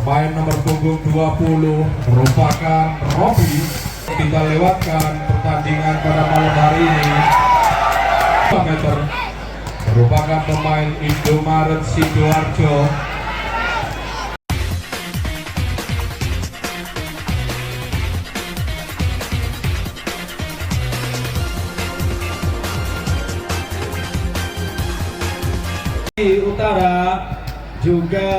pemain nomor punggung 20 merupakan Robi. Kita lewatkan pertandingan pada malam hari ini. 2 meter merupakan pemain Indomaret Sidoarjo. Di utara juga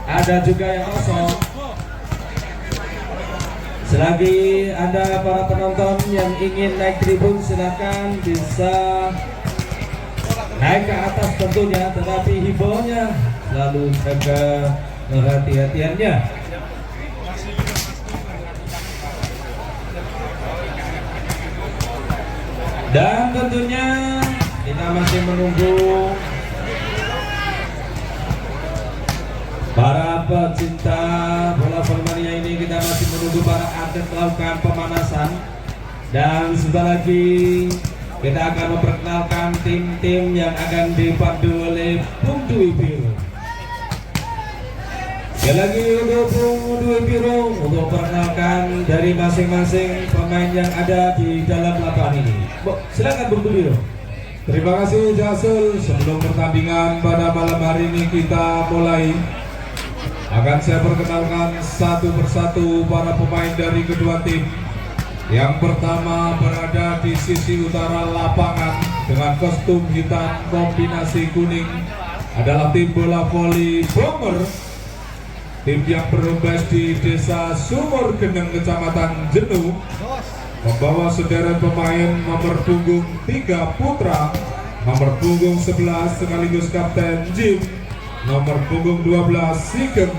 ada juga yang kosong. Selagi Anda para penonton yang ingin naik tribun, silakan bisa naik ke atas tentunya, tetapi himbauannya selalu jaga kehati-hatiannya. Dan tentunya kita masih menunggu para pecinta bola Volmania ini. Kita masih menunggu para atlet melakukan pemanasan, dan sebentar lagi kita akan memperkenalkan tim-tim yang akan dipandu oleh Bung Dwi Biru. Sekali lagi untuk Bung Dwi Biru untuk perkenalkan dari masing-masing pemain yang ada di dalam lapangan ini. Silakan Bung Dwi Biru. Terima kasih Jasul. Sebelum pertandingan pada malam hari ini kita mulai, akan saya perkenalkan satu persatu para pemain dari kedua tim. Yang pertama berada di sisi utara lapangan dengan kostum hitam kombinasi kuning adalah tim bola voli Bomber, tim yang bertugas di Desa Sumur Geneng, Kecamatan Jenuh, membawa sederet pemain nomor punggung 3 Putra, nomor punggung 11 sekaligus Kapten Jim, nomor punggung 12 Sigem,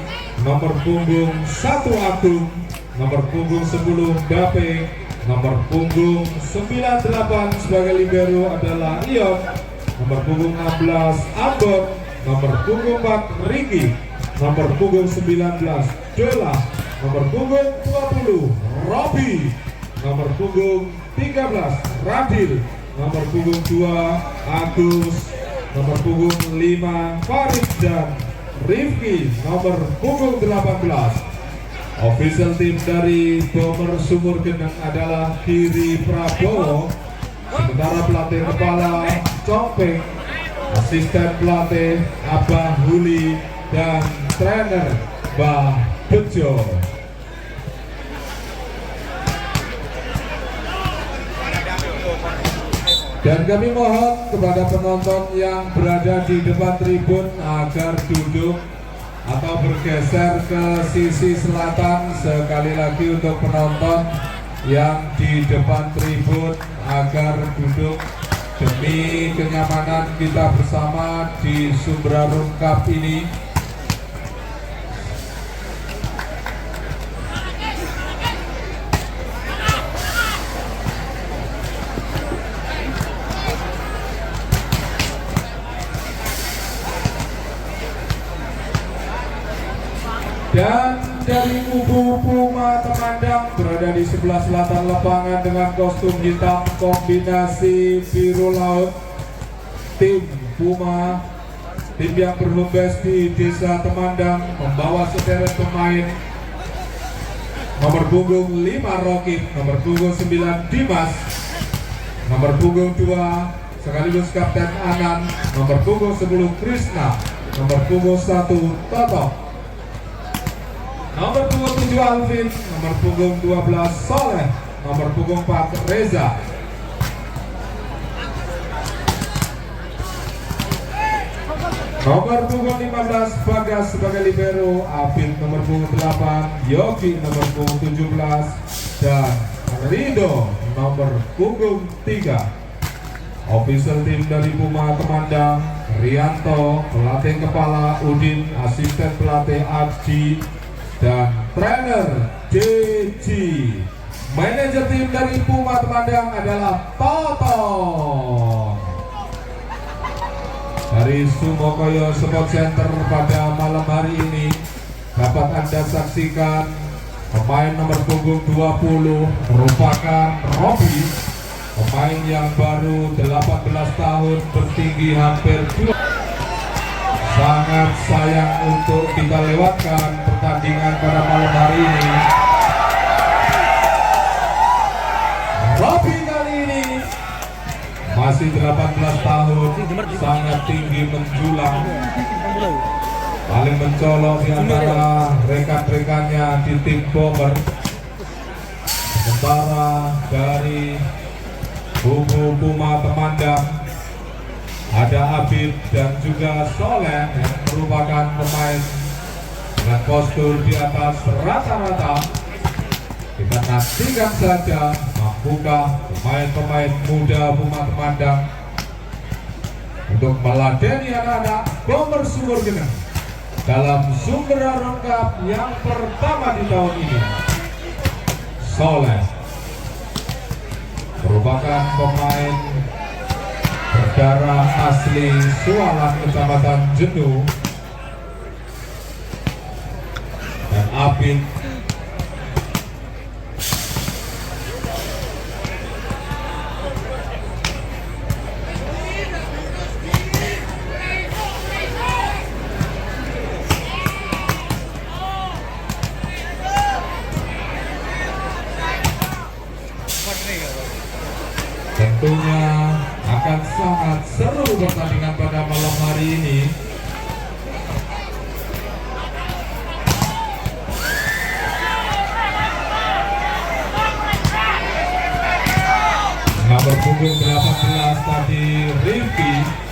nomor punggung 1 Agung, nomor punggung 10 Dape, nomor punggung 98 sebagai libero adalah Ion, nomor punggung 16 Ambon, nomor punggung 4 Riki, nomor punggung 19 Dola, nomor punggung 20 Robi, nomor punggung 13 Radil, nomor punggung 2 Agus, nomor punggung 5 Farid dan Rifki, nomor punggung 18. Official tim dari Bomber Sumur Geneng adalah Kiri Prabowo, sementara pelatih kepala Compeng, asisten pelatih Abah Huli, dan trainer Bah Bejo. Dan kami mohon kepada penonton yang berada di depan tribun agar duduk atau bergeser ke sisi selatan. Sekali lagi untuk penonton yang di depan tribun agar duduk demi kenyamanan kita bersama di Sumbrarum Cup ini. Dan dari kubu Puma Temandang berada di sebelah selatan lapangan dengan kostum hitam kombinasi biru laut, tim Puma, tim yang bertugas di Desa Temandang, membawa sederet pemain nomor punggung 5 Rocky, nomor punggung 9 Dimas, nomor punggung 2 sekaligus Kapten Anan, nomor punggung 10 Krishna, nomor punggung 1 Toto, nomor punggung 7 Alvin, nomor punggung 12 Soleh, nomor punggung 4 Reza, nomor punggung 15 Bagas sebagai libero, Afid nomor punggung 8, Yogi nomor punggung 17, dan Rido nomor punggung 3. Official tim dari Puma Temandang, Rianto, pelatih kepala Udin, asisten pelatih Arji, dan trainer JJ. Manajer tim dari Puma Temandang adalah Toto. Dari Sumokoyo Sport Center pada malam hari ini dapat Anda saksikan pemain nomor punggung 20 merupakan Robi, pemain yang baru 18 tahun, bertinggi hampir 2. Sangat sayang untuk kita lewatkan pertandingan pada malam hari ini. Robi kali ini masih 18 tahun, sangat tinggi menjulang, paling mencolok di antara rekan-rekannya di tim bomber. Sementara dari kubu Puma Temandang ada Abid dan juga Soleh yang merupakan pemain dengan postur di atas rata-rata. Kita nantikan saja mampukah pemain-pemain muda Puma Temandang untuk meladeni anak-anak Bomber Sumur Geneng dalam Sumber Aron Cup yang pertama di tahun ini. Soleh merupakan pemain berdarah asli Sualan, Kecamatan Jenuh, dan Abid tentunya akan sangat seru pertandingan pada malam hari ini. Nomor punggung 18 tadi Rifki